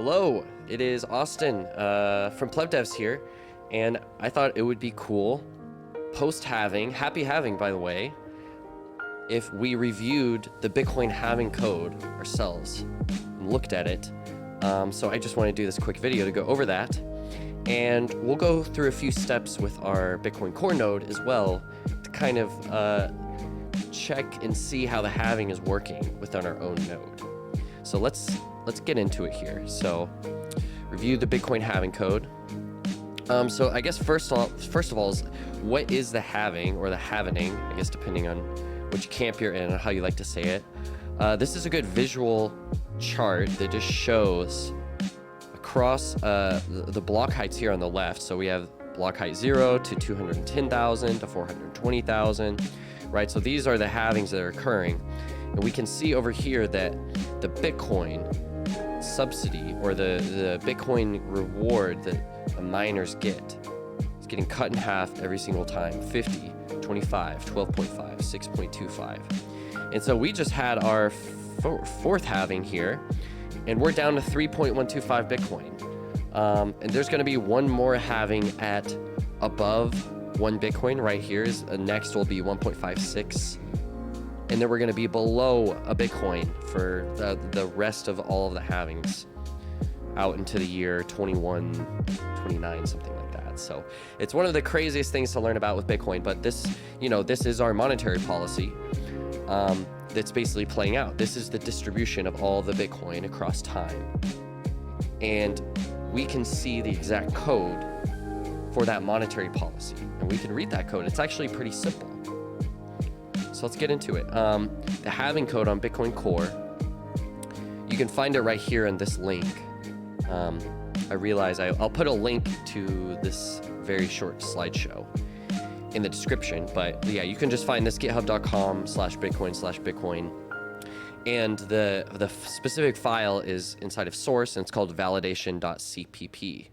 Hello, it is Austin from PlebDevs here, and I thought it would be cool, post-halving, happy halving by the way, if we reviewed the Bitcoin halving code ourselves and looked at it. So I just want to do this quick video to go over that, and we'll go through a few steps with our Bitcoin core node as well to kind of check and see how the halving is working within our own node. So let's get into it here. So review the Bitcoin halving code. So I guess first of all is what is the halving or the halvening, I guess depending on which camp you're in and how you like to say it. This is a good visual chart that just shows across the block heights here on the left. So we have block height 0 to 210,000 to 420,000, right? So these are the halvings that are occurring. And we can see over here that the Bitcoin subsidy or the Bitcoin reward that the miners get is getting cut in half every single time. 50, 25, 12.5, 6.25. And so we just had our fourth halving here, and we're down to 3.125 Bitcoin. And there's going to be one more halving at above 1 Bitcoin right here. Next will be 1.56. And then we're going to be below a Bitcoin for the rest of all of the halvings out into the year 21, 29, something like that. So it's one of the craziest things to learn about with Bitcoin. But this is our monetary policy that's basically playing out. This is the distribution of all the Bitcoin across time. And we can see the exact code for that monetary policy. And we can read that code. It's actually pretty simple. So let's get into it. The halving code on Bitcoin Core, you can find it right here in this link. I realize I'll put a link to this very short slideshow in the description, but yeah, you can just find this github.com/Bitcoin/Bitcoin. And the specific file is inside of source, and it's called validation.cpp.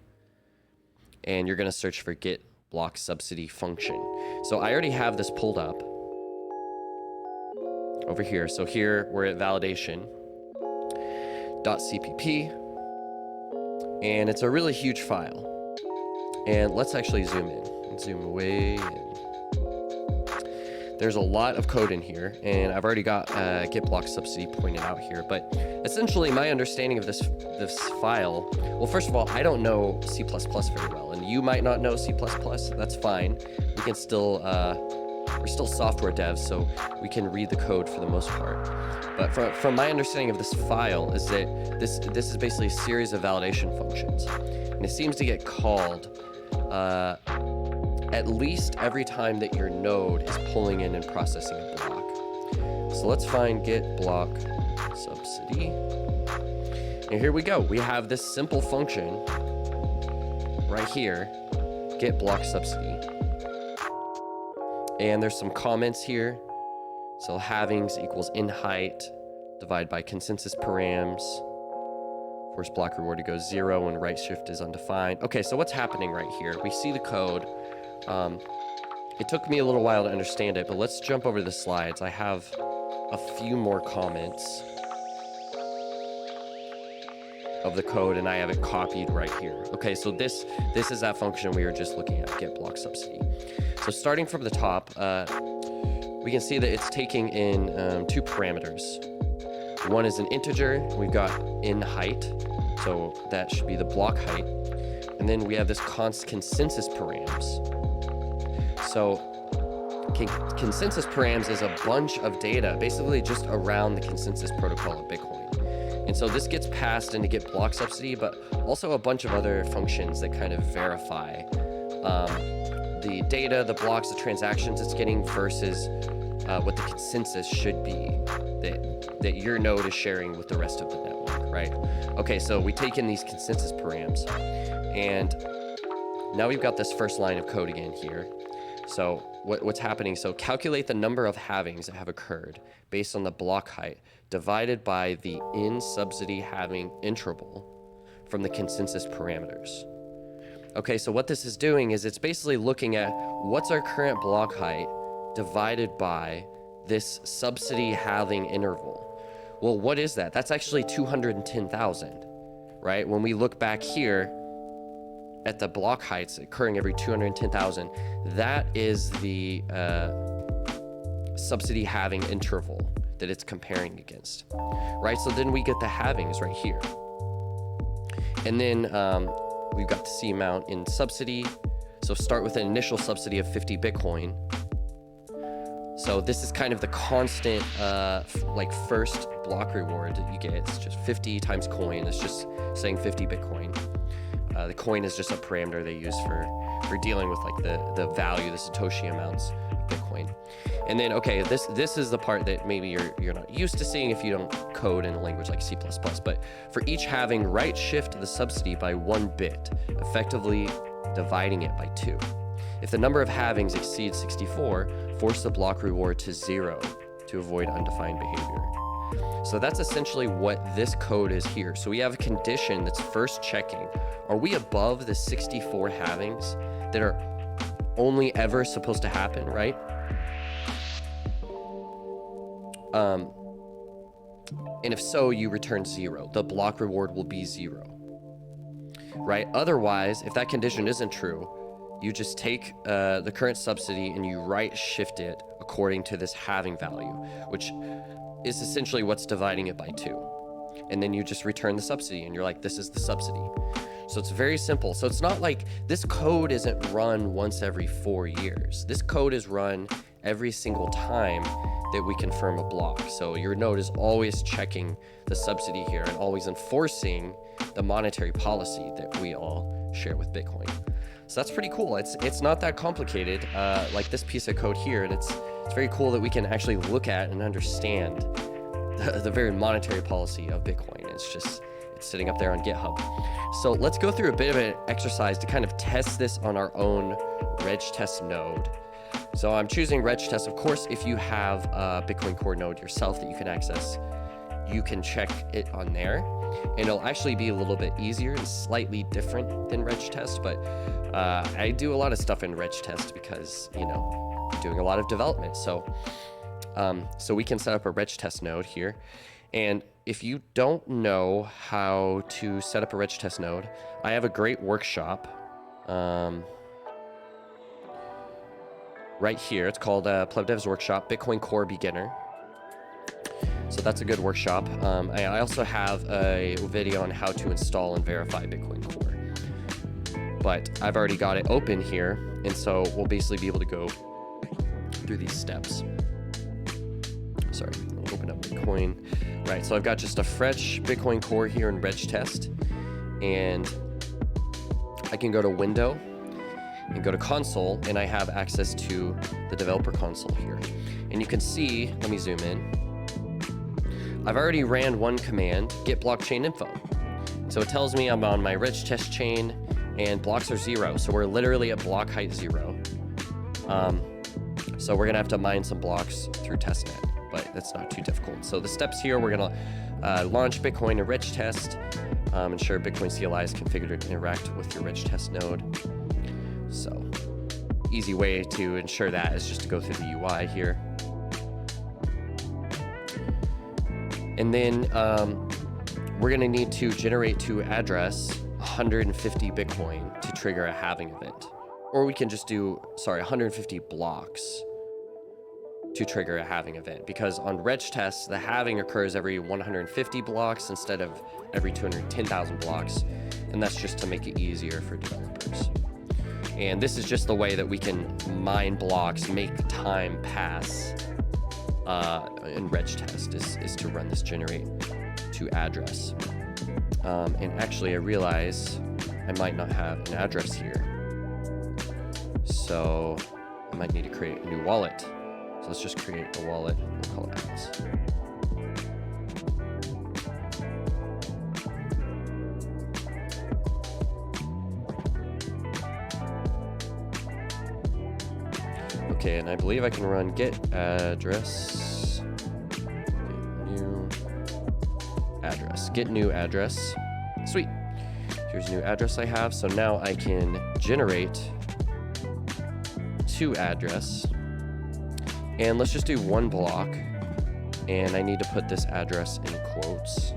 And you're gonna search for git block subsidy function. So I already have this pulled up over here. So here we're at validation.cpp, and it's a really huge file. And let's actually zoom in and zoom way in. There's a lot of code in here, and I've already got git block subsidy pointed out here. But essentially, my understanding of this file, well, first of all, I don't know C++ very well, and you might not know C++. That's fine. We can still we're still software devs, so we can read the code for the most part. But from my understanding of this file is that this is basically a series of validation functions. And it seems to get called at least every time that your node is pulling in and processing a block. So let's find git block subsidy. And here we go. We have this simple function right here, git block subsidy. And there's some comments here. So halvings equals in height, divide by consensus params. Force block reward to go 0 when right shift is undefined. Okay, so what's happening right here? We see the code. It took me a little while to understand it, but let's jump over the slides. I have a few more comments of the code, and I have it copied right here. Okay, so this is that function we were just looking at, git block subsidy. So starting from the top, we can see that it's taking in 2 parameters. One is an integer. We've got in height, so that should be the block height. And then we have this consensus params. So consensus params is a bunch of data, basically just around the consensus protocol of Bitcoin. And so this gets passed into git block subsidy, but also a bunch of other functions that kind of verify the data, the blocks, the transactions it's getting versus what the consensus should be that your node is sharing with the rest of the network, right? Okay, so we take in these consensus params, and now we've got this first line of code again here. So what's happening? So calculate the number of halvings that have occurred based on the block height divided by the in subsidy halving interval from the consensus parameters. Okay, so what this is doing is it's basically looking at what's our current block height divided by this subsidy halving interval. Well, what is that? That's actually 210,000, right? When we look back here at the block heights occurring every 210,000, that is the subsidy halving interval that it's comparing against, right? So then we get the halvings right here. And then we've got the C amount in subsidy. So start with an initial subsidy of 50 Bitcoin. So this is kind of the constant, like first block reward that you get. It's just 50 times coin. It's just saying 50 Bitcoin. The coin is just a parameter they use for dealing with like the value, the Satoshi amounts of Bitcoin. And then, okay, this is the part that maybe you're not used to seeing if you don't code in a language like C++. But for each halving, right shift the subsidy by 1 bit, effectively dividing it by 2. If the number of halvings exceeds 64, force the block reward to 0 to avoid undefined behavior. So that's essentially what this code is here. So we have a condition that's first checking, are we above the 64 halvings that are only ever supposed to happen, right? And if so, you return 0. The block reward will be 0, right? Otherwise, if that condition isn't true, you just take the current subsidy and you right shift it according to this halving value, which is essentially what's dividing it by 2. And then you just return the subsidy and you're like, this is the subsidy. So it's very simple. So it's not like this code isn't run once every 4 years. This code is run every single time that we confirm a block. So your node is always checking the subsidy here and always enforcing the monetary policy that we all share with Bitcoin. So that's pretty cool. It's not that complicated, like this piece of code here, and it's very cool that we can actually look at and understand the very monetary policy of Bitcoin. It's sitting up there on GitHub. So let's go through a bit of an exercise to kind of test this on our own reg test node. So I'm choosing reg test. Of course, if you have a Bitcoin Core node yourself that you can access, you can check it on there, and it'll actually be a little bit easier and slightly different than reg test. But I do a lot of stuff in reg test because, you know, I'm doing a lot of development. So we can set up a reg test node here. And if you don't know how to set up a reg test node, I have a great workshop right here. It's called PlebDevs Workshop, Bitcoin Core Beginner. So that's a good workshop. I also have a video on how to install and verify Bitcoin Core. But I've already got it open here, and so we'll basically be able to go through these steps. Sorry, I'll open up Bitcoin. Right, so I've got just a fresh Bitcoin Core here in reg test, and I can go to Window and go to Console, and I have access to the developer console here. And you can see, let me zoom in. I've already ran one command, get blockchain info. So it tells me I'm on my reg test chain and blocks are 0. So we're literally at block height 0. So we're gonna have to mine some blocks through testnet, but that's not too difficult. So the steps here, we're gonna launch Bitcoin and reg test, ensure Bitcoin CLI is configured to interact with your reg test node. So easy way to ensure that is just to go through the UI here. And then we're gonna need to generate to address 150 Bitcoin to trigger a halving event. Or we can just do, 150 blocks to trigger a halving event. Because on reg tests, the halving occurs every 150 blocks instead of every 210,000 blocks. And that's just to make it easier for developers. And this is just the way that we can mine blocks, make time pass in reg test is to run this generate to address. And actually I realize I might not have an address here. So I might need to create a new wallet. So let's just create a wallet, we'll call it Atlas. Okay, and I believe I can run get address, get new address. Sweet. Here's a new address I have. So now I can generate to address. And let's just do one block. And I need to put this address in quotes.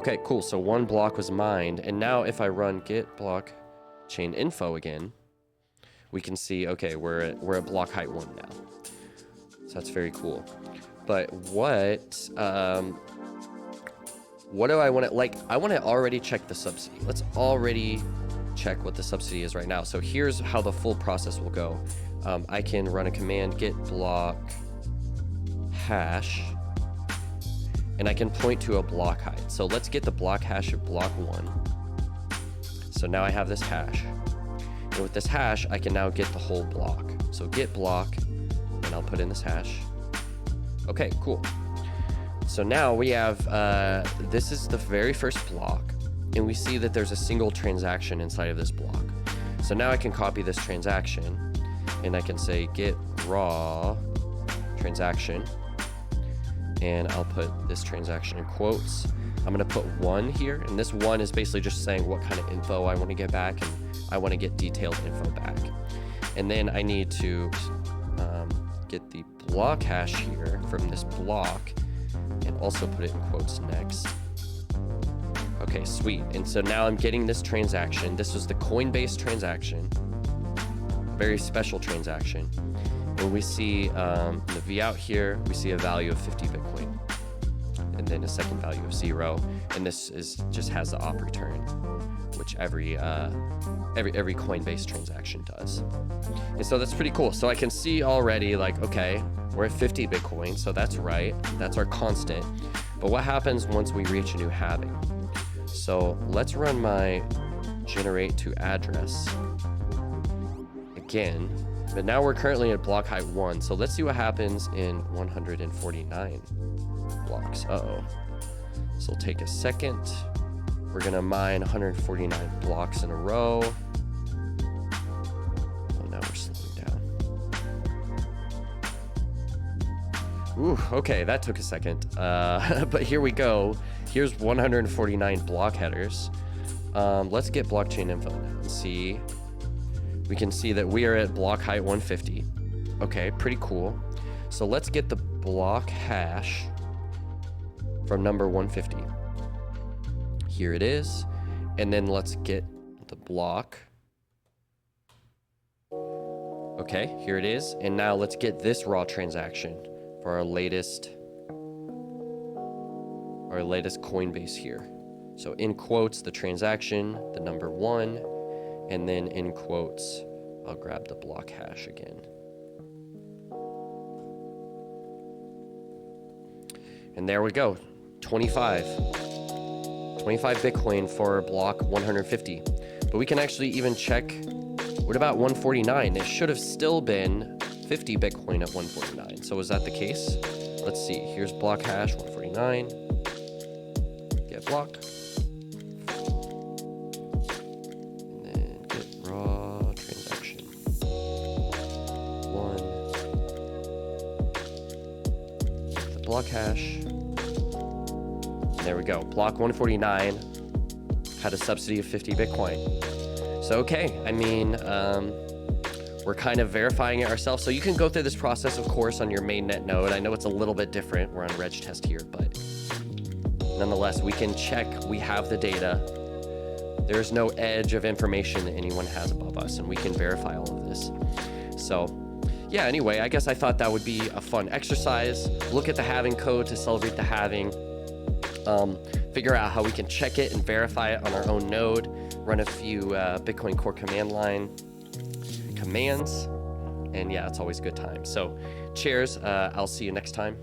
Okay, cool. So 1 block was mined. And now if I run git blockchain info again, we can see, okay, we're at block height 1 now. So that's very cool. But what do I want to, like, I want to already check the subsidy. Let's already check what the subsidy is right now. So here's how the full process will go. I can run a command git block hash, and I can point to a block height. So let's get the block hash of block 1. So now I have this hash. And with this hash, I can now get the whole block. So git block, and I'll put in this hash. Okay, cool. So now we have, this is the very first block, and we see that there's a single transaction inside of this block. So now I can copy this transaction, and I can say git raw transaction, and I'll put this transaction in quotes. I'm gonna put 1 here, and this 1 is basically just saying what kind of info I want to get back, and I want to get detailed info back. And then I need to get the block hash here from this block, and also put it in quotes next. Okay, sweet. And so now I'm getting this transaction. This was the Coinbase transaction, a very special transaction. And we see in the V out here, we see a value of 50 Bitcoin, and then a second value of 0. And this is just has the op return, which every Coinbase transaction does. And so that's pretty cool. So I can see already, like, okay, we're at 50 Bitcoin, so that's right. That's our constant. But what happens once we reach a new halving? So let's run my generate to address again. But now we're currently at block height 1. So let's see what happens in 149 blocks. Uh-oh. So it'll take a second. We're gonna mine 149 blocks in a row. Oh, now we're slowing down. Ooh, okay, that took a second. But here we go. Here's 149 block headers. Let's get blockchain info now and see. We can see that we are at block height 150. Okay, pretty cool. So let's get the block hash from number 150. Here it is. And then let's get the block. Okay, here it is. And now let's get this raw transaction for our latest Coinbase here. So in quotes, the transaction, the number 1, and then in quotes, I'll grab the block hash again. And there we go, 25 Bitcoin for block 150. But we can actually even check, what about 149? It should have still been 50 Bitcoin at 149. So is that the case? Let's see, here's block hash 149, get block. Block hash. There we go. Block 149 had a subsidy of 50 Bitcoin. So, okay. I mean, we're kind of verifying it ourselves. So you can go through this process, of course, on your mainnet node. I know it's a little bit different. We're on reg test here, but nonetheless, we can check. We have the data. There's no edge of information that anyone has above us, and we can verify all of this. So, yeah, anyway, I guess I thought that would be a fun exercise. Look at the halving code to celebrate the halving. Figure out how we can check it and verify it on our own node. Run a few Bitcoin Core command line commands. And yeah, it's always a good time. So cheers. I'll see you next time.